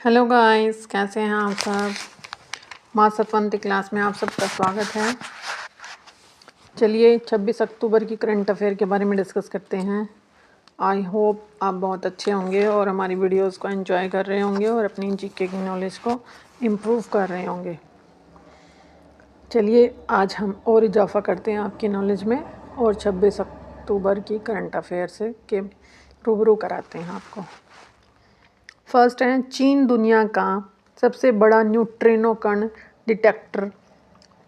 Hello guys, कैसे हैं आप सब। माँ सतवंती क्लास में आप सबका स्वागत है। चलिए 26 अक्टूबर की करंट अफेयर के बारे में डिस्कस करते हैं। आई होप आप बहुत अच्छे होंगे और हमारी वीडियोस को एंजॉय कर रहे होंगे और अपनी जीके की नॉलेज को इम्प्रूव कर रहे होंगे। चलिए आज हम और इजाफा करते हैं आपकी नॉलेज में और 26 अक्टूबर की करंट अफेयर से के रूबरू कराते हैं आपको। फर्स्ट है, चीन दुनिया का सबसे बड़ा न्यूट्रिनो कण डिटेक्टर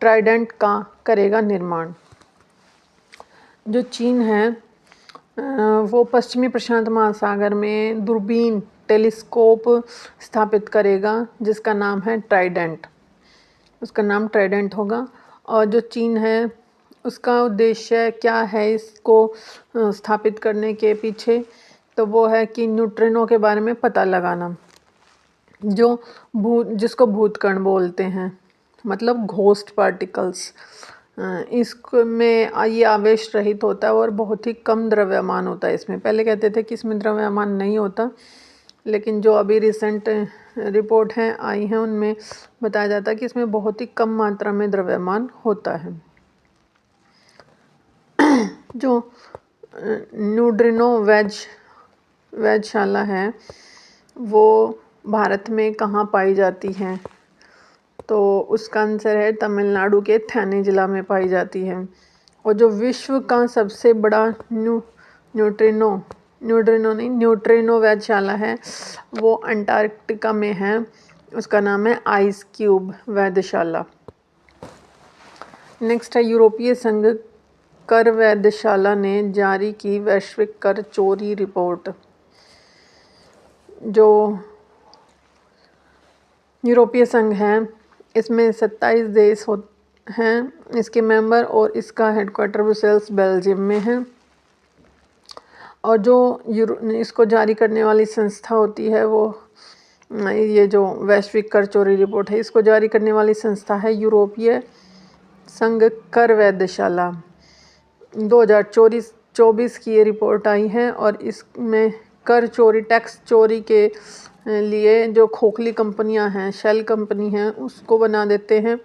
ट्राइडेंट का करेगा निर्माण। जो चीन है वो पश्चिमी प्रशांत महासागर में दूरबीन टेलीस्कोप स्थापित करेगा जिसका नाम है ट्राइडेंट। उसका नाम ट्राइडेंट होगा। और जो चीन है उसका उद्देश्य क्या है इसको स्थापित करने के पीछे, तो वो है कि न्यूट्रिनो के बारे में पता लगाना, जिसको भूतकण बोलते हैं, मतलब घोस्ट पार्टिकल्स। इसमें ये आवेश रहित होता है और बहुत ही कम द्रव्यमान होता है। इसमें पहले कहते थे कि इसमें द्रव्यमान नहीं होता, लेकिन जो अभी रिसेंट रिपोर्ट हैं आई हैं उनमें बताया जाता है कि इसमें बहुत ही कम मात्रा में द्रव्यमान होता है। जो न्यूट्रिनो वेधशाला है वो भारत में कहाँ पाई जाती है, तो उसका आंसर है तमिलनाडु के थेनी जिला में पाई जाती है। और जो विश्व का सबसे बड़ा न्यूट्रिनो वेधशाला है वो अंटार्कटिका में है। उसका नाम है आइस क्यूब वेधशाला। नेक्स्ट है, यूरोपीय संघ कर वेधशाला ने जारी की वैश्विक कर चोरी रिपोर्ट। जो यूरोपीय संघ है इसमें 27 देश हैं इसके मेंबर और इसका हेडक्वार्टर ब्रुसेल्स बेल्जियम में है। और जो इसको जारी करने वाली संस्था होती है वो ये जो वैश्विक कर चोरी रिपोर्ट है इसको जारी करने वाली संस्था है यूरोपीय संघ कर वेधशाला। 2024 की ये रिपोर्ट आई है और इसमें कर चोरी टैक्स चोरी के लिए जो खोखली कंपनियां हैं, शेल कंपनी हैं, उसको बना देते हैं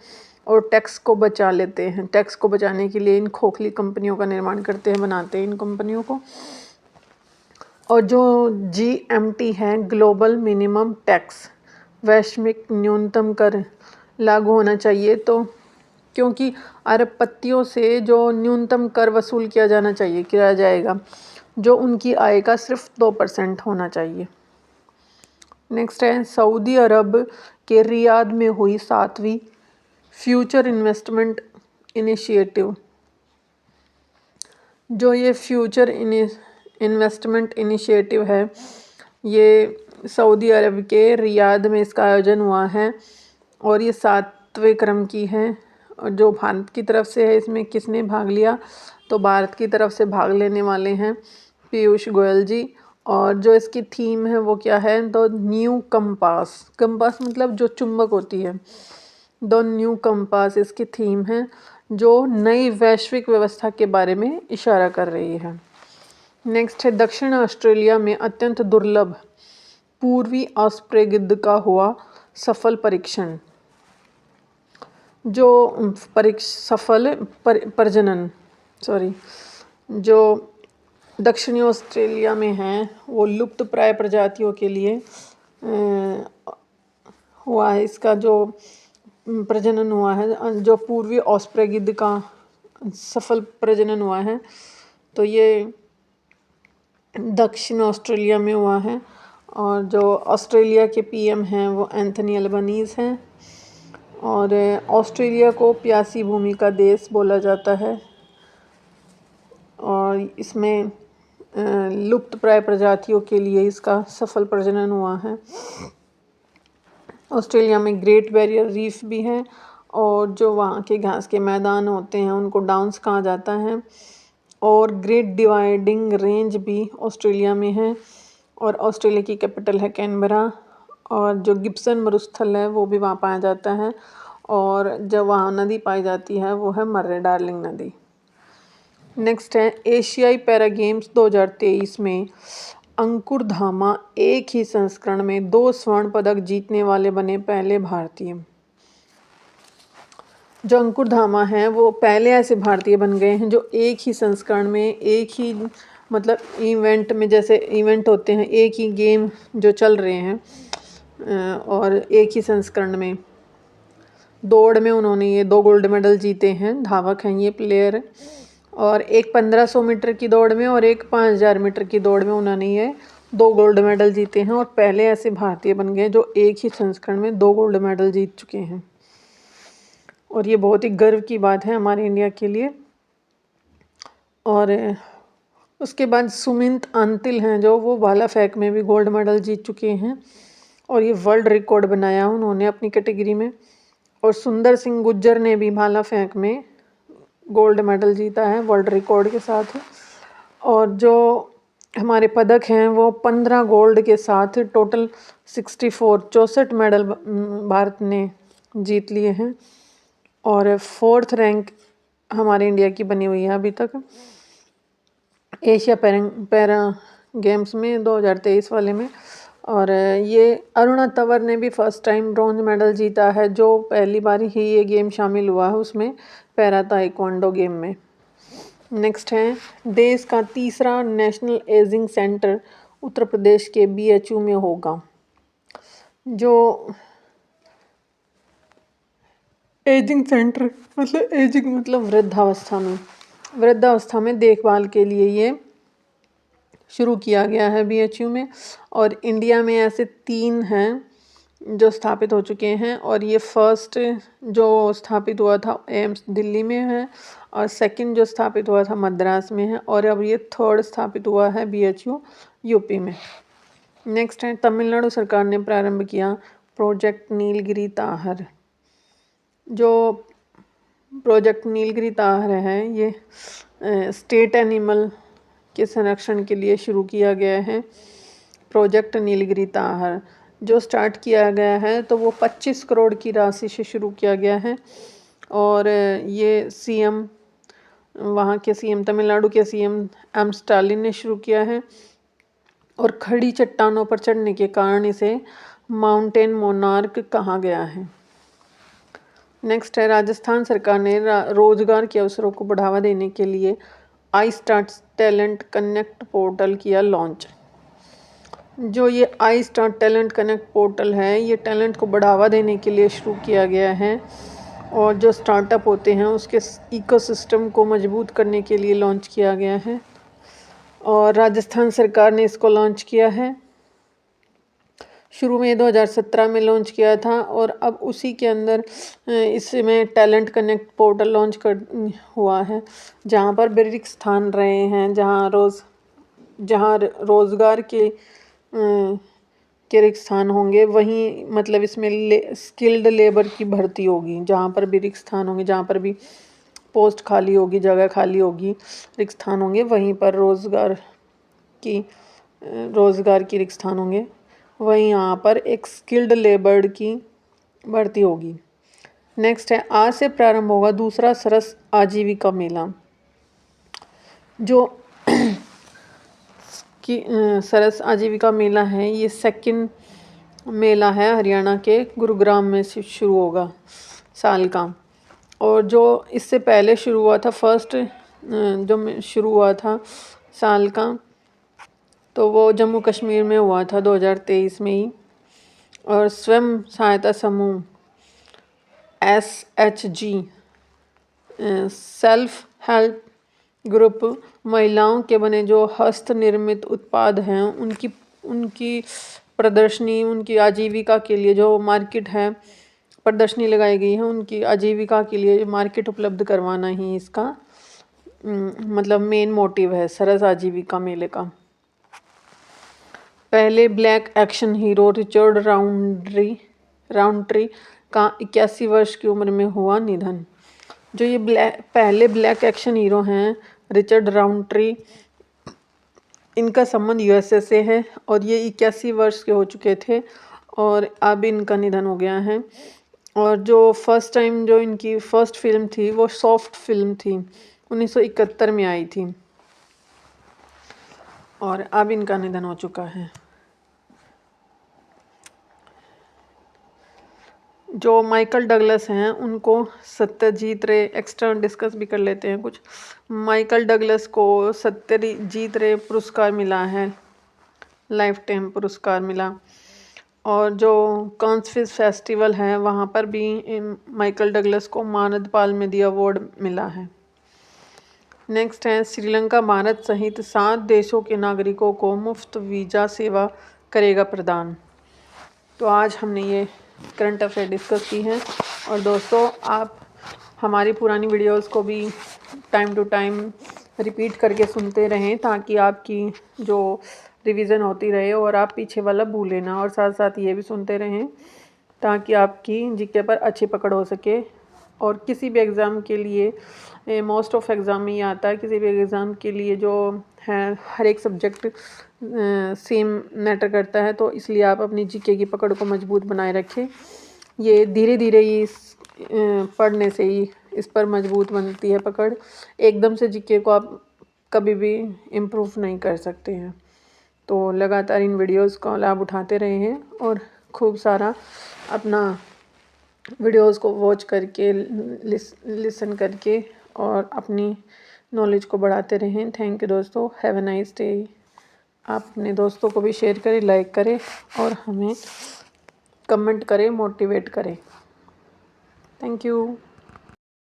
और टैक्स को बचा लेते हैं। टैक्स को बचाने के लिए इन खोखली कंपनियों का निर्माण करते हैं, बनाते हैं इन कंपनियों को। और जो GMT है, ग्लोबल मिनिमम टैक्स, वैश्विक न्यूनतम कर लागू होना चाहिए, तो क्योंकि अरबपतियों से जो न्यूनतम कर वसूल किया जाएगा जो उनकी आय का सिर्फ 2% होना चाहिए। नेक्स्ट है, सऊदी अरब के रियाद में हुई 7वीं फ्यूचर इन्वेस्टमेंट इनिशिएटिव। जो ये फ्यूचर इन्वेस्टमेंट इनिशिएटिव है ये सऊदी अरब के रियाद में इसका आयोजन हुआ है और ये 7वें क्रम की है। और जो भारत की तरफ से है इसमें किसने भाग लिया, तो भारत की तरफ से भाग लेने वाले हैं पीयूष गोयल जी। और जो इसकी थीम है वो क्या है, द न्यू कंपास मतलब जो चुंबक होती है, द न्यू कंपास इसकी थीम है जो नई वैश्विक व्यवस्था के बारे में इशारा कर रही है। नेक्स्ट है, दक्षिण ऑस्ट्रेलिया में अत्यंत दुर्लभ पूर्वी ऑस्प्रे गिद्ध का हुआ सफल परीक्षण। जो जो दक्षिणी ऑस्ट्रेलिया में हैं वो लुप्त प्राय प्रजातियों के लिए हुआ है। इसका जो प्रजनन हुआ है, जो पूर्वी ऑस्प्रे गिद्ध का सफल प्रजनन हुआ है, तो ये दक्षिण ऑस्ट्रेलिया में हुआ है। और जो ऑस्ट्रेलिया के PM हैं वो एंथनी अल्बनीज़ हैं। और ऑस्ट्रेलिया को प्यासी भूमि का देश बोला जाता है और इसमें लुप्त प्राय प्रजातियों के लिए इसका सफल प्रजनन हुआ है। ऑस्ट्रेलिया में ग्रेट बैरियर रीफ भी है और जो वहाँ के घास के मैदान होते हैं उनको डाउन्स कहा जाता है। और ग्रेट डिवाइडिंग रेंज भी ऑस्ट्रेलिया में है और ऑस्ट्रेलिया की कैपिटल है कैनबरा। और जो गिब्सन मरुस्थल है वो भी वहाँ पाया जाता है और जब वहाँ नदी पाई जाती है वो है मर्रे डार्लिंग नदी। नेक्स्ट है, एशियाई पैरा गेम्स 2023 में अंकुर धामा एक ही संस्करण में 2 स्वर्ण पदक जीतने वाले बने पहले भारतीय। जो अंकुर धामा हैं वो पहले ऐसे भारतीय बन गए हैं जो एक ही संस्करण में, एक ही मतलब इवेंट में, जैसे इवेंट होते हैं एक ही गेम जो चल रहे हैं और एक ही संस्करण में दौड़ में उन्होंने ये 2 गोल्ड मेडल जीते हैं। धावक हैं ये प्लेयर, और एक 1500 मीटर की दौड़ में और एक 5000 मीटर की दौड़ में उन्होंने ये 2 गोल्ड मेडल जीते हैं और पहले ऐसे भारतीय बन गए जो एक ही संस्करण में 2 गोल्ड मेडल जीत चुके हैं। और ये बहुत ही गर्व की बात है हमारे इंडिया के लिए। और उसके बाद सुमित अंतिल हैं जो वो भाला फेंक में भी गोल्ड मेडल जीत चुके हैं और ये वर्ल्ड रिकॉर्ड बनाया उन्होंने अपनी कैटेगरी में। और सुंदर सिंह गुज्जर ने भी भाला फेंक में गोल्ड मेडल जीता है वर्ल्ड रिकॉर्ड के साथ। और जो हमारे पदक हैं वो 15 गोल्ड के साथ टोटल 64 मेडल भारत ने जीत लिए हैं और 4th रैंक हमारे इंडिया की बनी हुई है अभी तक एशिया पैरा गेम्स में 2023 वाले में। और ये अरुणा तंवर ने भी फर्स्ट टाइम ब्रॉन्ज मेडल जीता है, जो पहली बार ही ये गेम शामिल हुआ है उसमें पैरा ताइक्वांडो गेम में। नेक्स्ट है देश का तीसरा national ageing centre Uttar Pradesh के BHU में होगा। जो एजिंग सेंटर मतलब एजिंग मतलब वृद्धावस्था में देखभाल के लिए ये शुरू किया गया है BHU में। और इंडिया में ऐसे 3 हैं जो स्थापित हो चुके हैं और ये फर्स्ट जो स्थापित हुआ था एम्स दिल्ली में है और सेकंड जो स्थापित हुआ था मद्रास में है और अब ये 3rd स्थापित हुआ है BHU यूपी में। नेक्स्ट है तमिलनाडु सरकार ने प्रारंभ किया प्रोजेक्ट नीलगिरी ताहर। जो प्रोजेक्ट नीलगिरी ताहर है ये स्टेट एनिमल के संरक्षण के लिए शुरू किया गया है। प्रोजेक्ट नीलगिरी ताहर जो स्टार्ट किया गया है तो वो 25 करोड़ की राशि से शुरू किया गया है और ये CM वहाँ के CM तमिलनाडु के CM M स्टालिन ने शुरू किया है और खड़ी चट्टानों पर चढ़ने के कारण इसे माउंटेन मोनार्क कहा गया है। नेक्स्ट है राजस्थान सरकार ने रोजगार के अवसरों को बढ़ावा देने के लिए I start talent connect portal किया लॉन्च। जो ये I start talent connect portal है ये टैलेंट को बढ़ावा देने के लिए शुरू किया गया है और जो स्टार्टअप होते हैं उसके इकोसिस्टम को मजबूत करने के लिए लॉन्च किया गया है और राजस्थान सरकार ने इसको लॉन्च किया है। शुरू में 2017 में लॉन्च किया था और अब उसी के अंदर इसमें टैलेंट कनेक्ट पोर्टल लॉन्च कर हुआ है जहाँ पर भी रिक्त स्थान रहे हैं, जहाँ रोज़गार के रिक्त स्थान होंगे वहीं मतलब इसमें स्किल्ड लेबर की भर्ती होगी। जहाँ पर भी रिक्त स्थान होंगे, जहाँ पर भी पोस्ट खाली होगी, जगह खाली होगी, रिक्त स्थान होंगे वहीं पर रोज़गार की रिक्त स्थान होंगे, वहीं यहाँ पर एक स्किल्ड लेबर की भर्ती होगी। नेक्स्ट है आज से प्रारंभ होगा दूसरा सरस आजीविका मेला। जो कि सरस आजीविका मेला है ये 2nd मेला है हरियाणा के गुरुग्राम में से शुरू होगा साल का। और जो इससे पहले शुरू हुआ था फर्स्ट जो शुरू हुआ था साल का तो वो जम्मू कश्मीर में हुआ था 2023 में ही। और स्वयं सहायता समूह SHG सेल्फ हेल्प ग्रुप महिलाओं के बने जो हस्त निर्मित उत्पाद हैं उनकी प्रदर्शनी, उनकी आजीविका के लिए जो मार्केट है प्रदर्शनी लगाई गई है, उनकी आजीविका के लिए मार्केट उपलब्ध करवाना ही इसका मतलब मेन मोटिव है सरस आजीविका मेले का। पहले ब्लैक एक्शन हीरो रिचर्ड राउंट्री का 81 वर्ष की उम्र में हुआ निधन। जो ये पहले ब्लैक एक्शन हीरो हैं रिचर्ड राउंट्री, इनका संबंध USA से है और ये 81 वर्ष के हो चुके थे और अब इनका निधन हो गया है। और जो फर्स्ट टाइम जो इनकी फर्स्ट फिल्म थी वो सॉफ्ट फिल्म थी, 1971 में आई थी। और अब इनका निधन हो चुका है। जो माइकल डगलस हैं उनको सत्यजीत रे, एक्स्ट्रा डिस्कस भी कर लेते हैं कुछ। माइकल डगलस को सत्यजीत रे पुरस्कार मिला है, लाइफ टाइम पुरस्कार मिला। और जो कांस फिल्म फेस्टिवल है वहाँ पर भी माइकल डगलस को मानद पालमेदी अवार्ड मिला है। नेक्स्ट है श्रीलंका भारत सहित 7 देशों के नागरिकों को मुफ्त वीज़ा सेवा करेगा प्रदान। तो आज हमने ये करंट अफेयर डिस्कस की हैं। और दोस्तों आप हमारी पुरानी वीडियोस को भी टाइम टू टाइम रिपीट करके सुनते रहें ताकि आपकी जो रिवीजन होती रहे और आप पीछे वाला भूलें ना। और साथ साथ ये भी सुनते रहें ताकि आपकी जीके पर अच्छी पकड़ हो सके। और किसी भी एग्ज़ाम के लिए मोस्ट ऑफ एग्ज़ाम में ये आता है, किसी भी एग्ज़ाम के लिए जो है हर एक सब्जेक्ट सेम मैटर करता है। तो इसलिए आप अपनी जीके की पकड़ को मजबूत बनाए रखें। ये धीरे धीरे ही पढ़ने से ही इस पर मजबूत बनती है पकड़। एकदम से जीके को आप कभी भी इम्प्रूव नहीं कर सकते हैं। तो लगातार इन वीडियोस का लाभ उठाते रहे हैं और खूब सारा अपना वीडियोस को वॉच करके लिसन करके और अपनी नॉलेज को बढ़ाते रहें। थैंक यू दोस्तों, हैव अ नाइस डे। आप अपने दोस्तों को भी शेयर करें, लाइक करें और हमें कमेंट करें, मोटिवेट करें। Thank you.